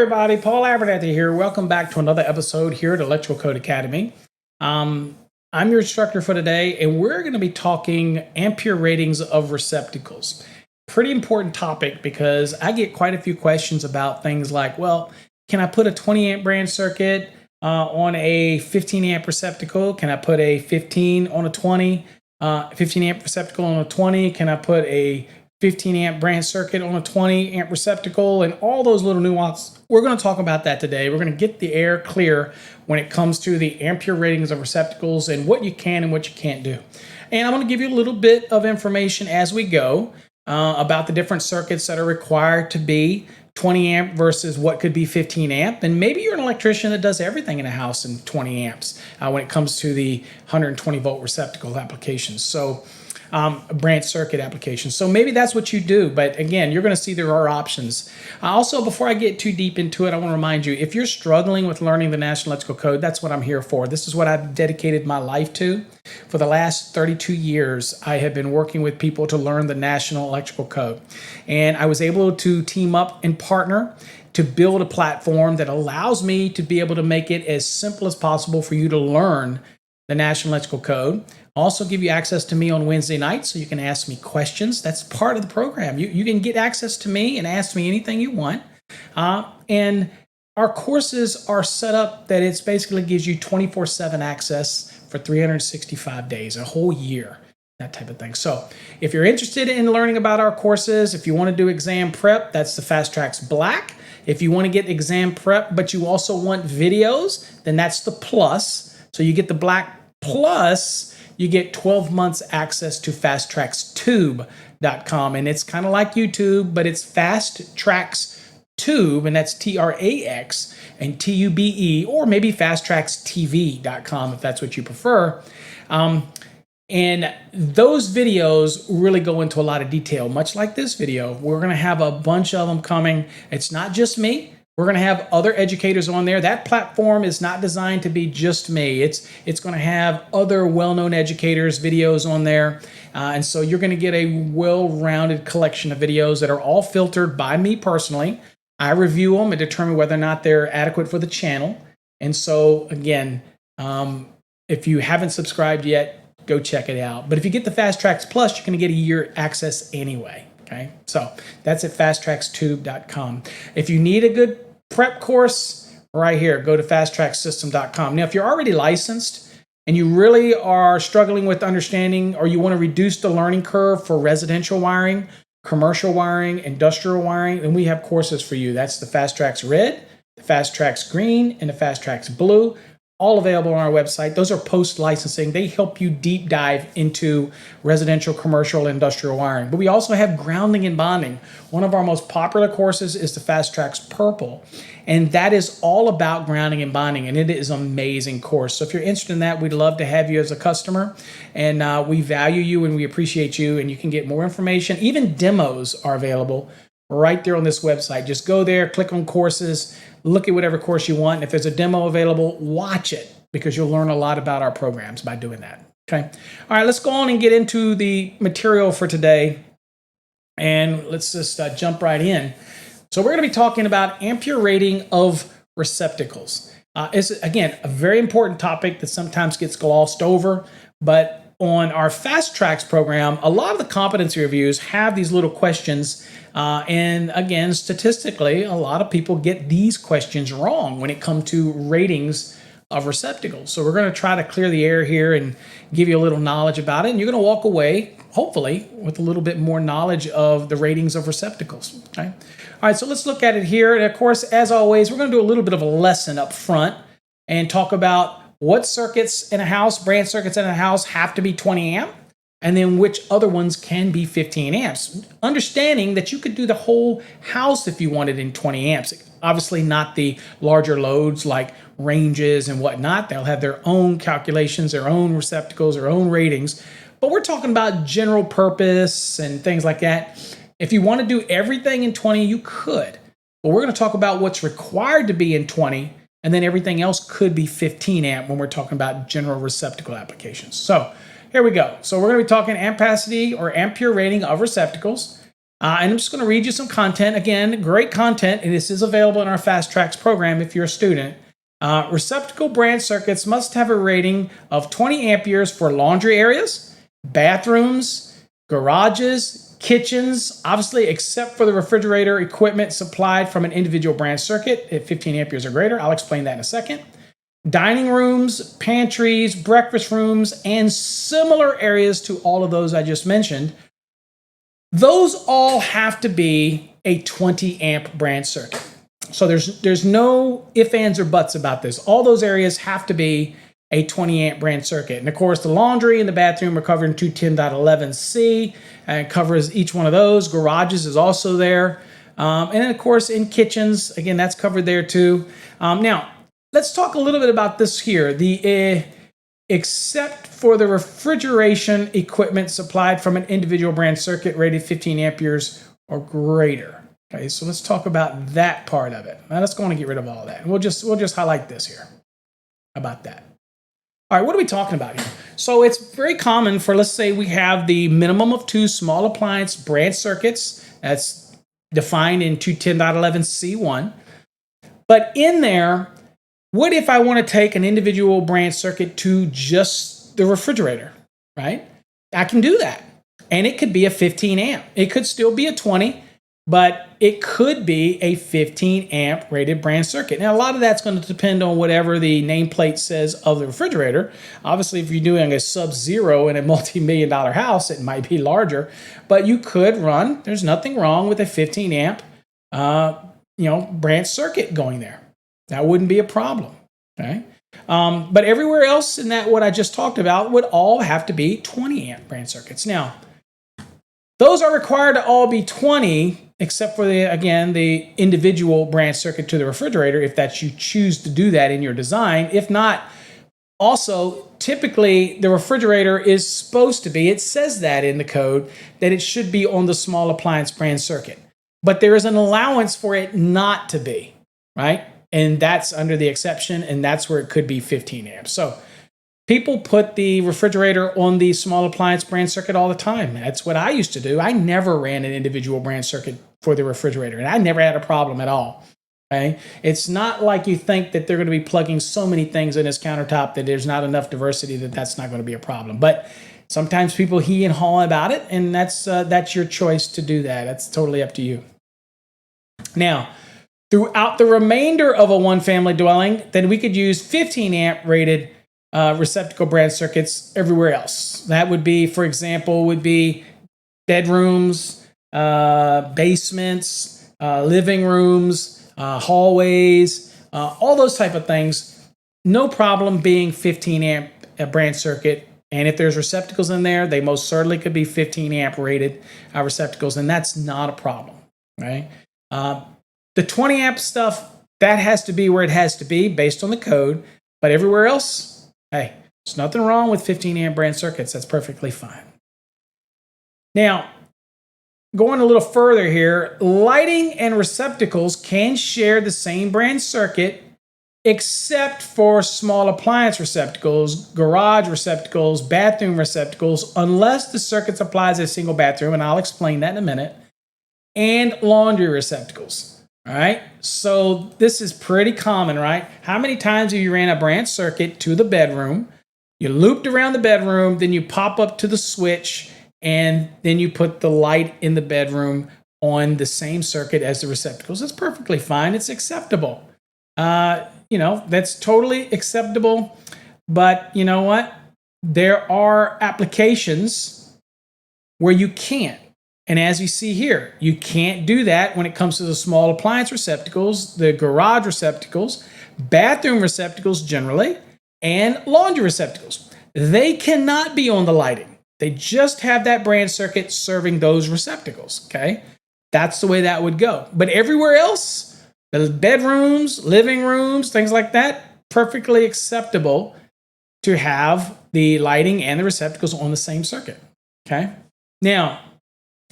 everybody, Paul Abernathy here. Welcome back to another episode here at Electrical Code Academy. I'm your instructor for today, and we're going to be talking ampere ratings of receptacles. Pretty important topic because I get quite a few questions about things like, well, can I put a 20 amp branch circuit on a 15 amp receptacle? Can I put a 15 on a 20? 15 amp receptacle on a 20? Can I put a 15 amp branch circuit on a 20 amp receptacle, and all those little nuances? We're going to talk about that today. We're going to get the air clear when it comes to the ampere ratings of receptacles and what you can and what you can't do. And I'm going to give you a little bit of information as we go about the different circuits that are required to be 20 amp versus what could be 15 amp. And maybe you're an electrician that does everything in a house in 20 amps when it comes to the 120 volt receptacle applications. So branch circuit applications. So maybe that's what you do. But again, you're going to see there are options. Also, before I get too deep into it, I want to remind you, if you're struggling with learning the National Electrical Code, that's what I'm here for. This is what I've dedicated my life to. For the last 32 years, I have been working with people to learn the National Electrical Code. And I was able to team up and partner to build a platform that allows me to be able to make it as simple as possible for you to learn the National Electrical Code. Also give you access to me on Wednesday nights so you can ask me questions. That's part of the program. You can get access to me and ask me anything you want. And our courses are set up that it basically gives you 24/7 access for 365 days, a whole year, that type of thing. So if you're interested in learning about our courses, if you want to do exam prep, that's the Fast Tracks Black. If you want to get exam prep, but you also want videos, then that's the Plus. So you get the Black Plus, you get 12 months access to fasttrackstube.com. And it's kind of like YouTube, but it's Fast Tracks Tube, and that's TRAX and TUBE, or maybe fasttrackstv.com if that's what you prefer. And those videos really go into a lot of detail, much like this video. We're going to have a bunch of them coming. It's not just me. We're going to have other educators on there. That platform is not designed to be just me. It's going to have other well-known educators' videos on there. And so you're going to get a well-rounded collection of videos that are all filtered by me personally. I review them and determine whether or not they're adequate for the channel. And so, again, if you haven't subscribed yet, go check it out. But if you get the Fast Tracks Plus, you're going to get a year access anyway. Okay, so that's at fasttrackstube.com. If you need a good prep course, right here, go to fasttracksystem.com. Now, if you're already licensed and you really are struggling with understanding, or you want to reduce the learning curve for residential wiring, commercial wiring, industrial wiring, then we have courses for you. That's the Fast Tracks Red, the Fast Tracks Green, and the Fast Tracks Blue. All available on our website. Those are post-licensing. They help you deep dive into residential, commercial, industrial wiring. But we also have grounding and bonding. One of our most popular courses is the Fast Tracks Purple. And that is all about grounding and bonding. And it is an amazing course. So if you're interested in that, we'd love to have you as a customer. And we value you and we appreciate you. And you can get more information. Even demos are available right there on this website. Just go there, click on courses, look at whatever course you want. And if there's a demo available, watch it, because you'll learn a lot about our programs by doing that. Okay. All right, let's go on and get into the material for today. And let's just jump right in. So we're going to be talking about ampere rating of receptacles. It's, again, a very important topic that sometimes gets glossed over, but on our Fast Tracks program, a lot of the competency reviews have these little questions. And again, statistically, a lot of people get these questions wrong when it comes to ratings of receptacles. So we're going to try to clear the air here and give you a little knowledge about it. And you're going to walk away, hopefully, with a little bit more knowledge of the ratings of receptacles. Okay. All right, so let's look at it here. And of course, as always, we're going to do a little bit of a lesson up front and talk about what circuits in a house, branch circuits in a house, have to be 20 amp, and then which other ones can be 15 amps. Understanding that you could do the whole house if you wanted in 20 amps. Obviously not the larger loads like ranges and whatnot. They'll have their own calculations, their own receptacles, their own ratings. But we're talking about general purpose and things like that. If you want to do everything in 20, you could. But we're going to talk about what's required to be in 20, and then everything else could be 15 amp when we're talking about general receptacle applications. So here we go. So we're going to be talking ampacity or ampere rating of receptacles. And I'm just going to read you some content. Again, great content, and this is available in our Fast Tracks program if you're a student. Receptacle branch circuits must have a rating of 20 amperes for laundry areas, bathrooms, garages, kitchens, obviously except for the refrigerator equipment supplied from an individual branch circuit at 15 amperes or greater. I'll explain that in a second. Dining rooms, pantries, breakfast rooms, and similar areas to all of those I just mentioned. Those all have to be a 20 amp branch circuit. So there's no ifs, ands, or buts about this. All those areas have to be a 20 amp branch circuit. And of course, the laundry and the bathroom are covered in 210.11c and covers each one of those. Garages is also there. And then of course, in kitchens, again, that's covered there too. Now, let's talk a little bit about this here. Except for the refrigeration equipment supplied from an individual branch circuit rated 15 amperes or greater. Okay, so let's talk about that part of it. Now let's go on and get rid of all that. We'll just highlight this here about that. All right, what are we talking about here? So it's very common for, let's say we have the minimum of 2 small appliance branch circuits. That's defined in 210.11c1. But in there, what if I want to take an individual branch circuit to just the refrigerator, right? I can do that. And it could be a 15 amp. It could still be a 20, but it could be a 15 amp rated branch circuit. Now, a lot of that's going to depend on whatever the nameplate says of the refrigerator. Obviously, if you're doing a Sub-Zero in a multi-million-dollar house, it might be larger, but you could run, there's nothing wrong with a 15 amp branch circuit going there. That wouldn't be a problem, okay? But everywhere else in that what I just talked about would all have to be 20 amp branch circuits. Now, those are required to all be 20, except for the individual branch circuit to the refrigerator, if that you choose to do that in your design. If not, also, typically the refrigerator is supposed to be, it says that in the code, that it should be on the small appliance branch circuit. But there is an allowance for it not to be, right? And that's under the exception, and that's where it could be 15 amps. So people put the refrigerator on the small appliance branch circuit all the time. That's what I used to do. I never ran an individual branch circuit for the refrigerator, and I never had a problem at all. Okay? It's not like you think that they're going to be plugging so many things in this countertop that there's not enough diversity that that's not going to be a problem. But sometimes people he and haw about it, and that's your choice to do that. That's totally up to you. Now, throughout the remainder of a one-family dwelling, then we could use 15 amp rated receptacle branch circuits everywhere else. That would be, for example, bedrooms, basements, living rooms, hallways, all those type of things. No problem being 15 amp branch circuit. And if there's receptacles in there, they most certainly could be 15 amp rated receptacles, and that's not a problem, right? The 20 amp stuff, that has to be where it has to be based on the code. But everywhere else, hey, there's nothing wrong with 15 amp branch circuits. That's perfectly fine. Now, going a little further here, lighting and receptacles can share the same branch circuit except for small appliance receptacles, garage receptacles, bathroom receptacles, unless the circuit applies a single bathroom, and I'll explain that in a minute, and laundry receptacles. All right, so this is pretty common, right? How many times have you ran a branch circuit to the bedroom, you looped around the bedroom, then you pop up to the switch, and then you put the light in the bedroom on the same circuit as the receptacles? That's perfectly fine. It's acceptable. That's totally acceptable. But you know what? There are applications where you can't. And as you see here, you can't do that when it comes to the small appliance receptacles, the garage receptacles, bathroom receptacles generally, and laundry receptacles. They cannot be on the lighting. They just have that branch circuit serving those receptacles, okay? That's the way that would go. But everywhere else, the bedrooms, living rooms, things like that, perfectly acceptable to have the lighting and the receptacles on the same circuit, okay? Now,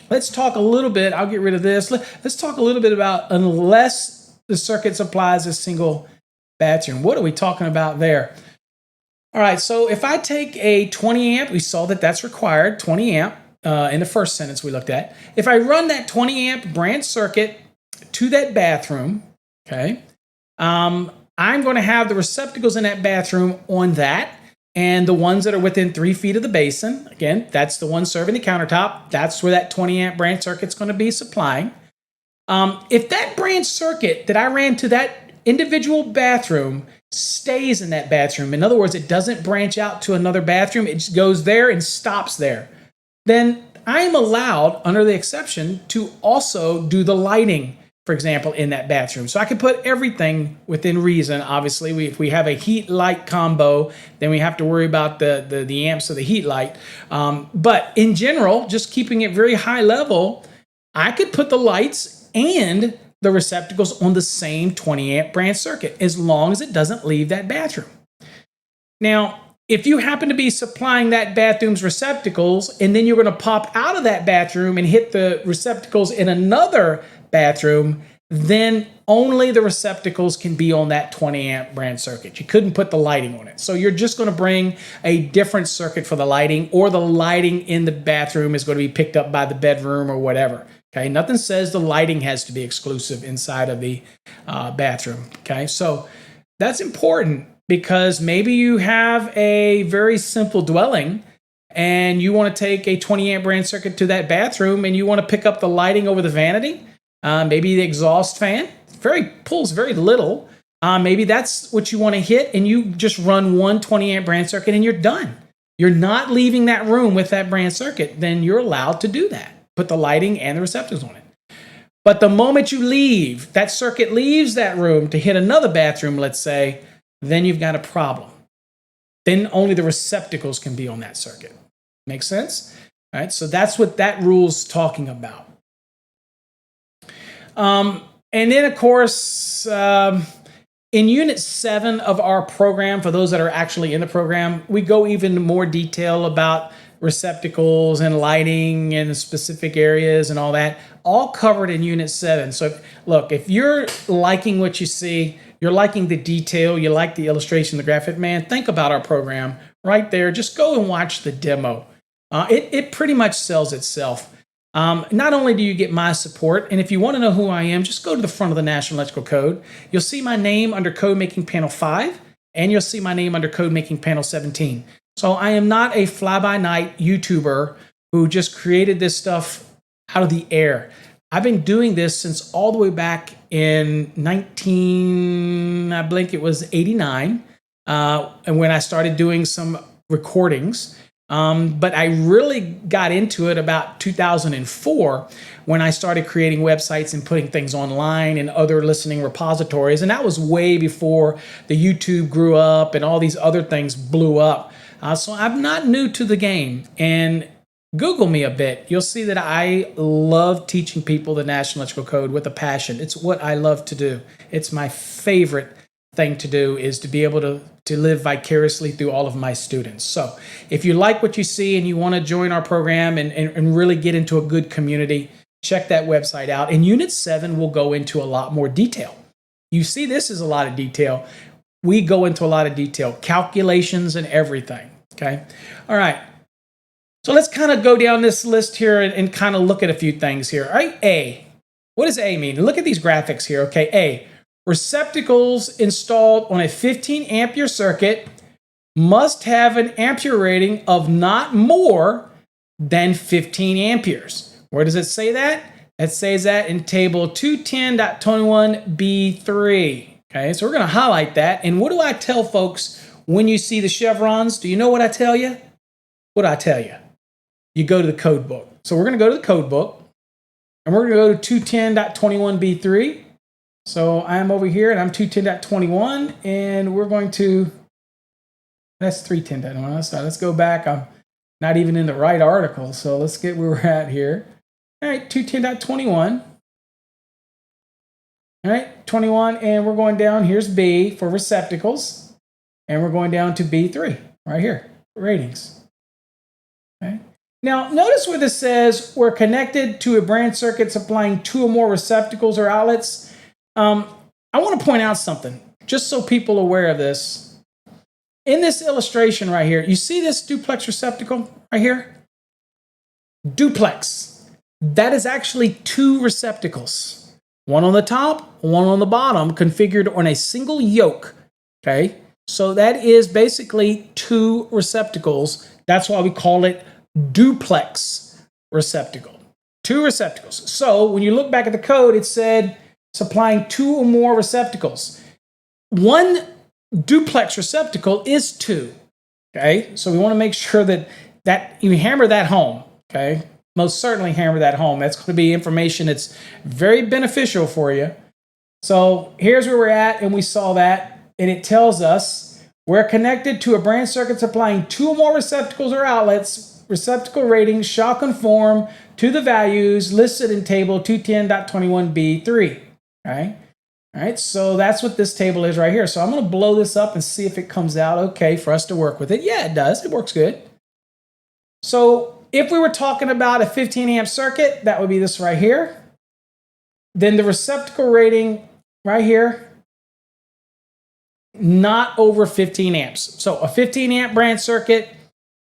let's talk a little bit, I'll get rid of this. Let's talk a little bit about unless the circuit supplies a single bathroom. What are we talking about there? All right, so if I take a 20 amp, we saw that that's required, 20 amp, in the first sentence we looked at, if I run that 20 amp branch circuit to that bathroom, okay, I'm going to have the receptacles in that bathroom on that, and the ones that are within 3 feet of the basin, again, that's the one serving the countertop. That's where that 20 amp branch circuit's going to be supplying. If that branch circuit that I ran to that individual bathroom stays in that bathroom, in other words, it doesn't branch out to another bathroom, it just goes there and stops there, then I am allowed, under the exception, to also do the lighting, for example, in that bathroom. So I can put everything within reason. Obviously, if we have a heat-light combo, then we have to worry about the amps of the heat light. But in general, just keeping it very high level, I could put the lights and the receptacles on the same 20 amp branch circuit, as long as it doesn't leave that bathroom. Now, if you happen to be supplying that bathroom's receptacles, and then you're going to pop out of that bathroom and hit the receptacles in another bathroom, then only the receptacles can be on that 20 amp branch circuit. You couldn't put the lighting on it. So you're just going to bring a different circuit for the lighting, or the lighting in the bathroom is going to be picked up by the bedroom or whatever. Okay, nothing says the lighting has to be exclusive inside of the bathroom. Okay, so that's important, because maybe you have a very simple dwelling and you want to take a 20 amp branch circuit to that bathroom, and you want to pick up the lighting over the vanity, maybe the exhaust fan pulls very little. Maybe that's what you want to hit, and you just run one 20 amp branch circuit and you're done. You're not leaving that room with that branch circuit. Then you're allowed to do that. Put the lighting and the receptacles on it. But the moment you leave, that circuit leaves that room to hit another bathroom, let's say, then you've got a problem. Then only the receptacles can be on that circuit. Make sense? All right, so that's what that rule's talking about. And then, of course, in Unit 7 of our program, for those that are actually in the program, we go even more detail about receptacles and lighting in specific areas and all that, all covered in Unit 7. So, look, if you're liking what you see, you're liking the detail, you like the illustration, the graphic, man, think about our program right there. Just go and watch the demo. It pretty much sells itself. Not only do you get my support, and if you want to know who I am, just go to the front of the National Electrical Code. You'll see my name under Code Making Panel 5, and you'll see my name under Code Making Panel 17. So I am not a fly-by-night YouTuber who just created this stuff out of the air. I've been doing this since all the way back in 89, and when I started doing some recordings. But I really got into it about 2004 when I started creating websites and putting things online and other listening repositories. And that was way before the YouTube grew up and all these other things blew up. So I'm not new to the game. And Google me a bit. You'll see that I love teaching people the National Electrical Code with a passion. It's what I love to do. It's my favorite thing to do, is to be able to live vicariously through all of my students. So if you like what you see and you want to join our program and really get into a good community, check that website out. And Unit 7 will go into a lot more detail. You see, this is a lot of detail. We go into a lot of detail, calculations and everything. Okay. All right. So let's kind of go down this list here and kind of look at a few things here. All right. A. What does A mean? Look at these graphics here. Okay. A. Receptacles installed on a 15 ampere circuit must have an ampere rating of not more than 15 amperes. Where does it say that? It says that in table 210.21b3. Okay, so we're going to highlight that. And what do I tell folks when you see the chevrons? Do you know what I tell you? What do I tell you? You go to the code book. So we're going to go to the code book, and we're going to go to 210.21b3. So I'm over here and I'm 210.21, and we're going to, that's 310.21. Let's go back. I'm not even in the right article. So let's get where we're at here. All right, 210.21. All right, 21, and we're going down. Here's B for receptacles, and we're going down to B3 right here, ratings. Okay. Now, notice where this says we're connected to a branch circuit supplying 2 or more receptacles or outlets. I want to point out something, just so people are aware of this. In this illustration right here, you see this duplex receptacle right here? duplex. That is actually 2 receptacles. One on the top, one on the bottom, configured on a single yoke. Okay, so that is basically 2 receptacles. That's why we call it duplex receptacle. 2 receptacles. So when you look back at the code, it said supplying 2 or more receptacles. One duplex receptacle is 2. Okay, so we want to make sure that you hammer that home. Okay, most certainly hammer that home. That's going to be information that's very beneficial for you. So here's where we're at, and we saw that, and it tells us we're connected to a branch circuit supplying 2 or more receptacles or outlets. Receptacle rating shall conform to the values listed in table 210.21b3. Okay. All right, so that's what this table is right here. So I'm going to blow this up and see if it comes out okay for us to work with it. Yeah, it does. It works good. So if we were talking about a 15 amp circuit, that would be this right here. Then the receptacle rating right here, not over 15 amps. So a 15 amp branch circuit,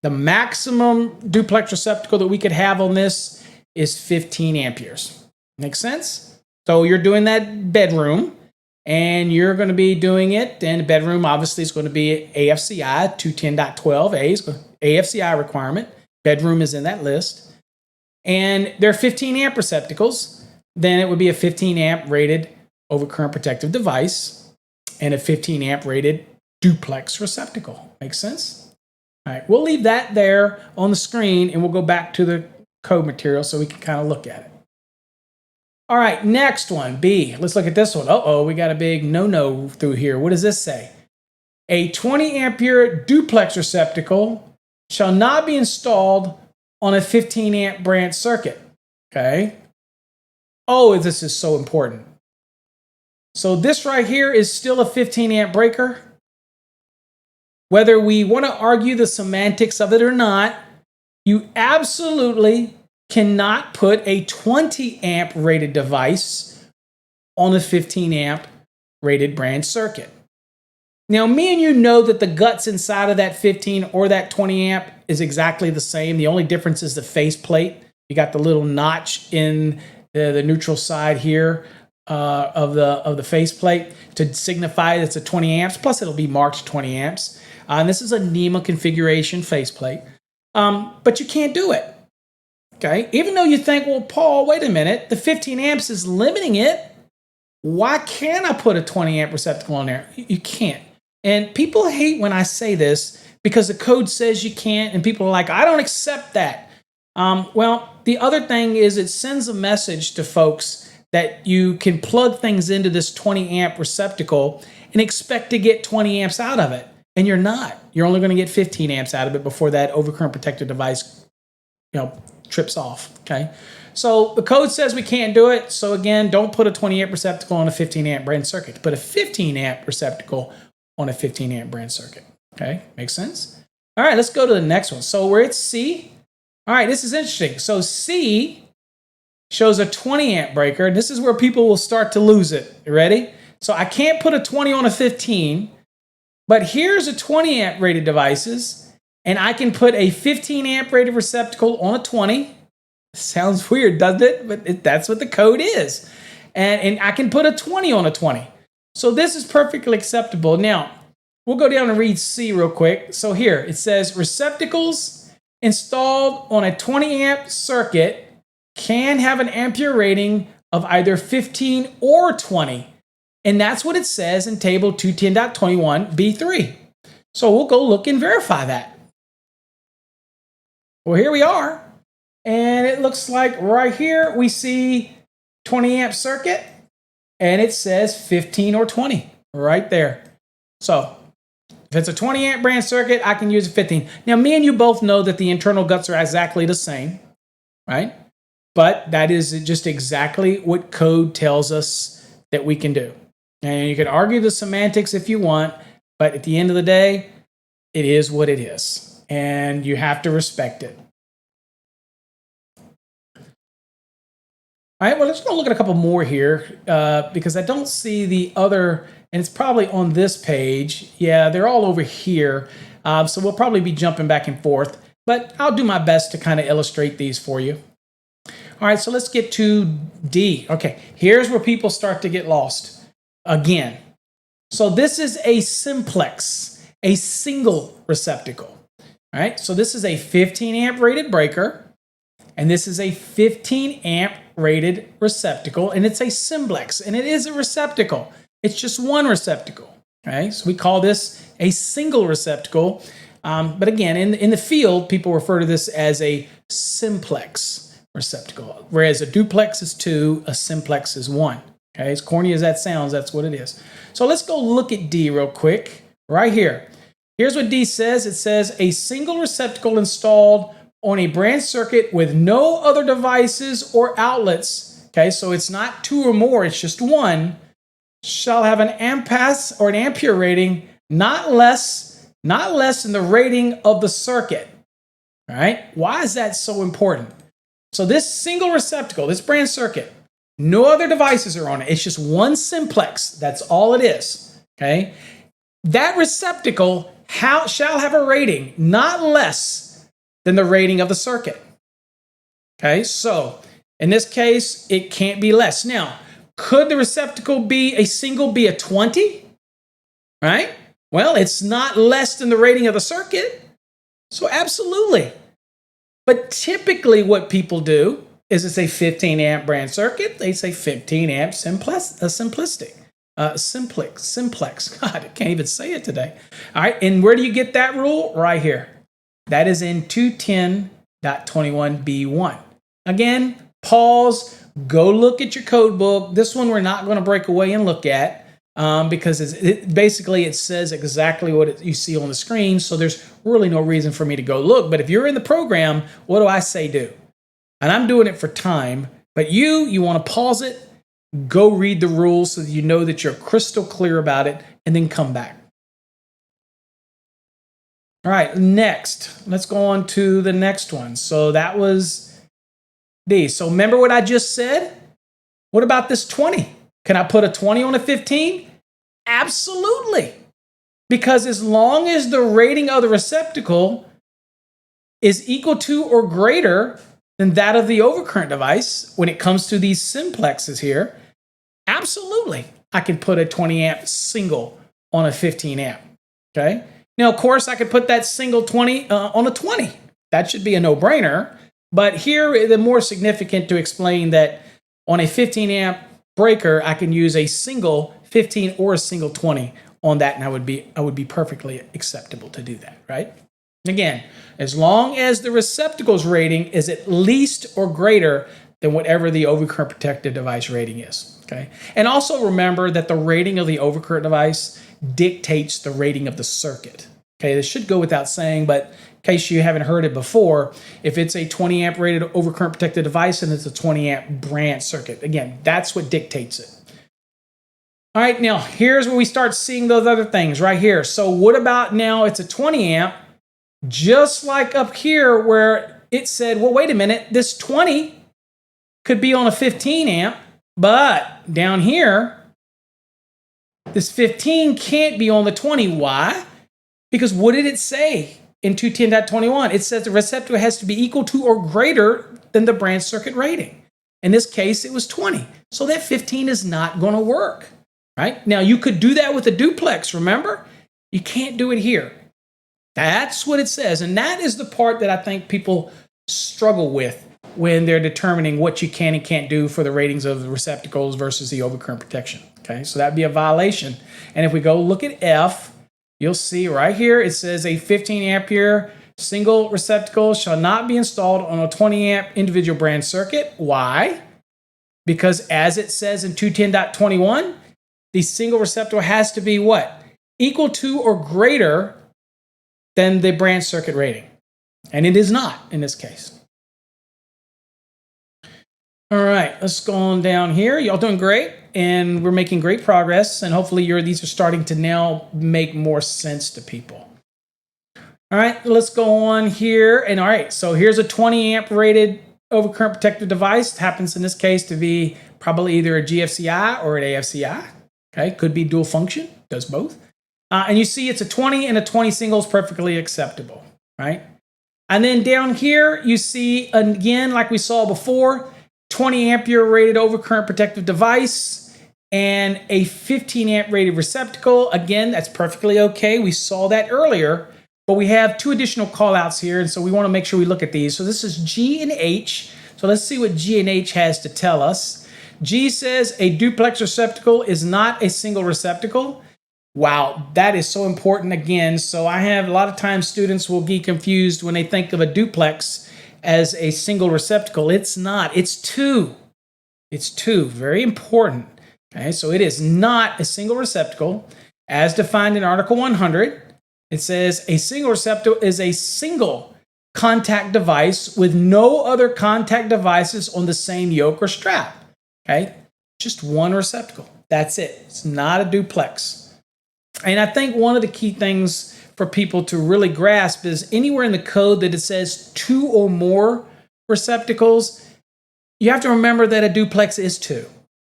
the maximum duplex receptacle that we could have on this is 15 amperes. Makes sense? So you're doing that bedroom, and you're going to be doing it, and the bedroom obviously is going to be AFCI 210.12a, AFCI requirement. Bedroom is in that list. And they're 15 amp receptacles. Then it would be a 15 amp rated overcurrent protective device and a 15 amp rated duplex receptacle. Makes sense? All right, we'll leave that there on the screen, and we'll go back to the code material so we can kind of look at it. All right, next one, B. Let's look at this one. Uh-oh, we got a big no-no through here. What does this say? A 20 ampere duplex receptacle shall not be installed on a 15 amp branch circuit. Okay. Oh, this is so important. So this right here is still a 15 amp breaker. Whether we want to argue the semantics of it or not, you absolutely cannot put a 20 amp rated device on a 15 amp rated branch circuit. Now, me and you know that the guts inside of that 15 or that 20 amp is exactly the same. The only difference is the faceplate. You got the little notch in the neutral side here of the faceplate to signify that it's a 20 amps. Plus, it'll be marked 20 amps. And this is a NEMA configuration faceplate. But you can't do it. Okay, even though you think, well, Paul, wait a minute, the 15 amps is limiting it. Why can't I put a 20 amp receptacle on there? You can't. And people hate when I say this because the code says you can't, and people are like, I don't accept that. Well, the other thing is it sends a message to folks that you can plug things into this 20 amp receptacle and expect to get 20 amps out of it. And you're not. You're only going to get 15 amps out of it before that overcurrent protector device, trips off. Okay. So the code says we can't do it. So again, don't put a 20 amp receptacle on a 15 amp branch circuit. Put a 15 amp receptacle on a 15 amp branch circuit. Okay. Makes sense? All right, let's go to the next one. So we're at C. All right, this is interesting. So C shows a 20 amp breaker. This is where people will start to lose it. You ready? So I can't put a 20 on a 15, but here's a 20 amp rated devices. And I can put a 15 amp rated receptacle on a 20. Sounds weird, doesn't it? But that's what the code is. And I can put a 20 on a 20. So this is perfectly acceptable. Now, we'll go down and read C real quick. So here, it says receptacles installed on a 20 amp circuit can have an ampere rating of either 15 or 20. And that's what it says in table 210.21b3. So we'll go look and verify that. Well, here we are, and it looks like right here we see 20 amp circuit, and it says 15 or 20 right there. So if it's a 20 amp branch circuit, I can use a 15. Now, me and you both know that the internal guts are exactly the same, right? But that is just exactly what code tells us that we can do. And you can argue the semantics if you want, but at the end of the day, it is what it is. And you have to respect it. All right, well, let's go look at a couple more here because I don't see the other, and it's probably on this page. Yeah, they're all over here. So we'll probably be jumping back and forth. but I'll do my best to kind of illustrate these for you. All right, so let's get to D. Okay, here's where people start to get lost again. So this is a simplex, a single receptacle. All right, so this is a 15 amp rated breaker, and this is a 15 amp rated receptacle, and it's a simplex, and it is a receptacle. It's just one receptacle. Okay, so we call this a single receptacle. But again, in the field, people refer to this as a simplex receptacle, whereas a duplex is 2, a simplex is 1. Okay, as corny as that sounds, that's what it is. So let's go look at D real quick, right here. Here's what D says. It says a single receptacle installed on a branch circuit with no other devices or outlets. Okay, so it's not 2 or more, it's just 1, shall have an ampere or an ampere rating not less than the rating of the circuit. All right, why is that so important? So this single receptacle, this branch circuit, no other devices are on it. It's just one simplex. That's all it is. Okay, that receptacle shall have a rating not less than the rating of the circuit. Okay, so in this case, it can't be less. Now, could the receptacle be a 20? Right? Well, it's not less than the rating of the circuit. So absolutely. But typically what people do is it's a 15 amp branch circuit. They say 15 amp simplex. God, I can't even say it today. All right, and where do you get that rule? Right here. That is in 210.21b1. Again, pause, go look at your code book. This one we're not going to break away and look at. Because basically it says exactly what you see on the screen, so there's really no reason for me to go look. But if you're in the program, what do I say do? And I'm doing it for time, but you want to pause it, go read the rules so that you know that you're crystal clear about it, and then come back. All right, next, let's go on to the next one. So that was D. So remember what I just said? What about this 20? Can I put a 20 on a 15? Absolutely. Because as long as the rating of the receptacle is equal to or greater than that of the overcurrent device, when it comes to these simplexes here, absolutely, I can put a 20 amp single on a 15 amp. Okay. Now, of course, I could put that single 20 on a 20. That should be a no-brainer. But here, the more significant to explain that on a 15 amp breaker, I can use a single 15 or a single 20 on that, and I would be perfectly acceptable to do that, right? Again, as long as the receptacle's rating is at least or greater than whatever the overcurrent protected device rating is, okay? And also remember that the rating of the overcurrent device dictates the rating of the circuit, okay? This should go without saying, but in case you haven't heard it before, if it's a 20 amp rated overcurrent protected device and it's a 20 amp branch circuit, again, that's what dictates it. All right, now here's where we start seeing those other things right here. So what about now it's a 20 amp, just like up here where it said, well, wait a minute, this 20 could be on a 15 amp, but down here, this 15 can't be on the 20. Why? Because what did it say in 210.21? It says the receptacle has to be equal to or greater than the branch circuit rating. In this case, it was 20. So that 15 is not going to work, right? Now, you could do that with a duplex, remember? You can't do it here. That's what it says. And that is the part that I think people struggle with when they're determining what you can and can't do for the ratings of the receptacles versus the overcurrent protection. Okay, so that'd be a violation. And if we go look at F, you'll see right here, it says a 15 ampere single receptacle shall not be installed on a 20 amp individual branch circuit. Why? Because as it says in 210.21, the single receptacle has to be what? Equal to or greater than the branch circuit rating. And it is not in this case. All right, let's go on down here. Y'all doing great, and we're making great progress, and hopefully these are starting to now make more sense to people. All right, let's go on here. And all right, so here's a 20 amp rated overcurrent protected device. It happens in this case to be probably either a GFCI or an AFCI. Okay, could be dual function, does both. And you see it's a 20 and a 20 single is perfectly acceptable, right? And then down here, you see, again, like we saw before, 20 ampere rated overcurrent protective device and a 15 amp rated receptacle. Again, that's perfectly okay. We saw that earlier, but we have 2 additional callouts here, and so we want to make sure we look at these. So this is G and H. So let's see what G and H has to tell us. G says a duplex receptacle is not a single receptacle. Wow, that is so important again. So I have a lot of times students will get confused when they think of a duplex as a single receptacle. It's not, it's 2. It's 2, very important. Okay, so it is not a single receptacle as defined in Article 100. It says a single receptacle is a single contact device with no other contact devices on the same yoke or strap. Okay, just one receptacle. That's it. It's not a duplex. And I think one of the key things for people to really grasp is anywhere in the code that it says 2 or more receptacles, you have to remember that a duplex is 2.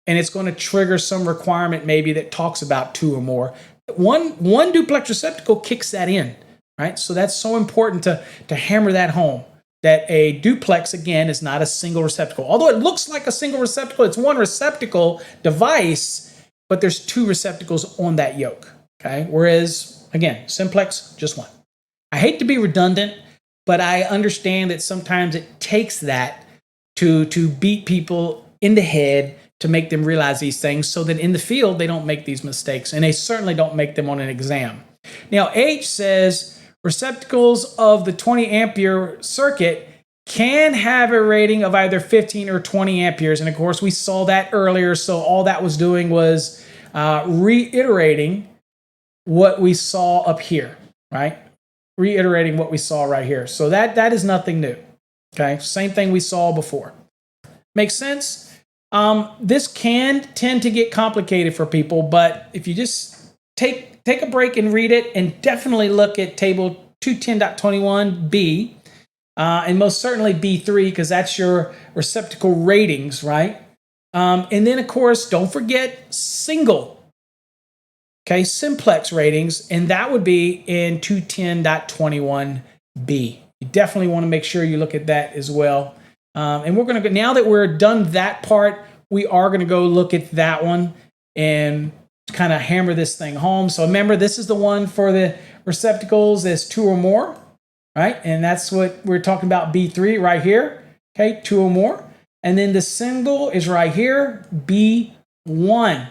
And it's going to trigger some requirement maybe that talks about 2 or more. One duplex receptacle kicks that in, right? So that's so important to hammer that home, that a duplex, again, is not a single receptacle. Although it looks like a single receptacle, it's one receptacle device, but there's 2 receptacles on that yoke. Okay, whereas, again, simplex, just 1. I hate to be redundant, but I understand that sometimes it takes that to beat people in the head to make them realize these things so that in the field they don't make these mistakes, and they certainly don't make them on an exam. Now, H says receptacles of the 20 ampere circuit can have a rating of either 15 or 20 amperes, and of course we saw that earlier, so all that was doing was reiterating what we saw up here, right? Reiterating what we saw right here. So that is nothing new. Okay, same thing we saw before. Makes sense? This can tend to get complicated for people, but if you just take a break and read it, and definitely look at table 210.21b, and most certainly B3, because that's your receptacle ratings, right? And then, of course, don't forget single. Okay, simplex ratings, and that would be in 210.21b. You definitely want to make sure you look at that as well. And we're going to go, now that we're done that part, we are going to go look at that one and kind of hammer this thing home. So remember, this is the one for the receptacles as 2 or more, right? And that's what we're talking about, B3 right here. Okay, 2 or more. And then the single is right here, B1.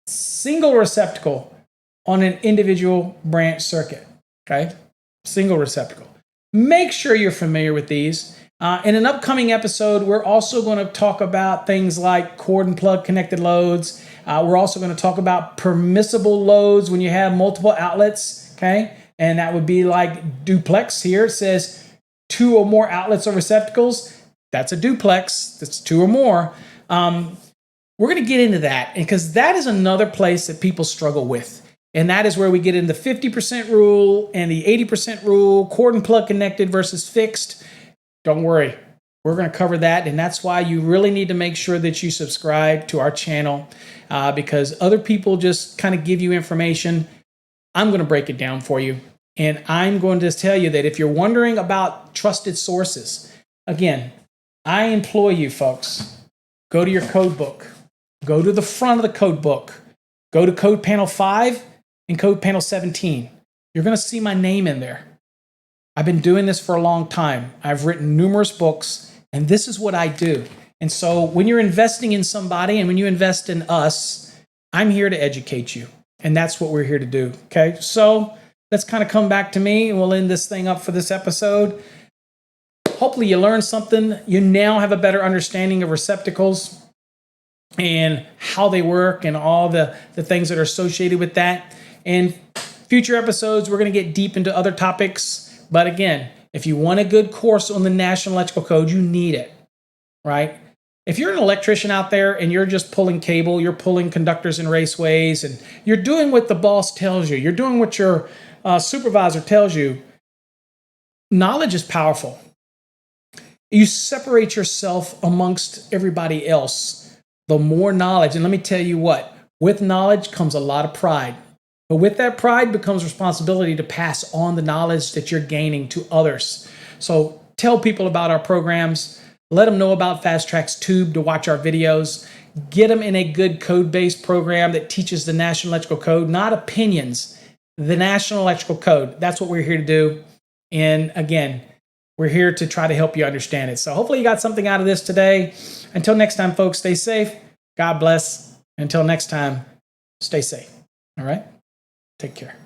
Single receptacle on an individual branch circuit, okay? Single receptacle. Make sure you're familiar with these. In an upcoming episode, we're also going to talk about things like cord and plug connected loads. We're also going to talk about permissible loads when you have multiple outlets, okay? And that would be like duplex here. It says 2 or more outlets or receptacles. That's a duplex. That's 2 or more. We're going to get into that because that is another place that people struggle with. And that is where we get into the 50% rule and the 80% rule, cord and plug connected versus fixed. Don't worry, we're going to cover that. And that's why you really need to make sure that you subscribe to our channel because other people just kind of give you information. I'm going to break it down for you. And I'm going to tell you that if you're wondering about trusted sources, again, I implore you folks, go to your code book. Go to the front of the code book. Go to code panel 5 and code panel 17. You're going to see my name in there. I've been doing this for a long time. I've written numerous books, and this is what I do. And so when you're investing in somebody and when you invest in us, I'm here to educate you. And that's what we're here to do. Okay, so let's kind of come back to me, and we'll end this thing up for this episode. Hopefully you learned something. You now have a better understanding of receptacles and how they work and all the things that are associated with that. In future episodes, we're going to get deep into other topics. But again, if you want a good course on the National Electrical Code, you need it, right? If you're an electrician out there and you're just pulling cable, you're pulling conductors and raceways, and you're doing what the boss tells you, you're doing what your supervisor tells you, knowledge is powerful. You separate yourself amongst everybody else. The more knowledge, and let me tell you what, with knowledge comes a lot of pride. But with that pride becomes responsibility to pass on the knowledge that you're gaining to others. So tell people about our programs. Let them know about Fast Tracks Tube to watch our videos. Get them in a good code-based program that teaches the National Electrical Code, not opinions, the National Electrical Code. That's what we're here to do. And again, we're here to try to help you understand it. So hopefully you got something out of this today. Until next time, folks, stay safe. God bless. Until next time, stay safe. All right? Take care.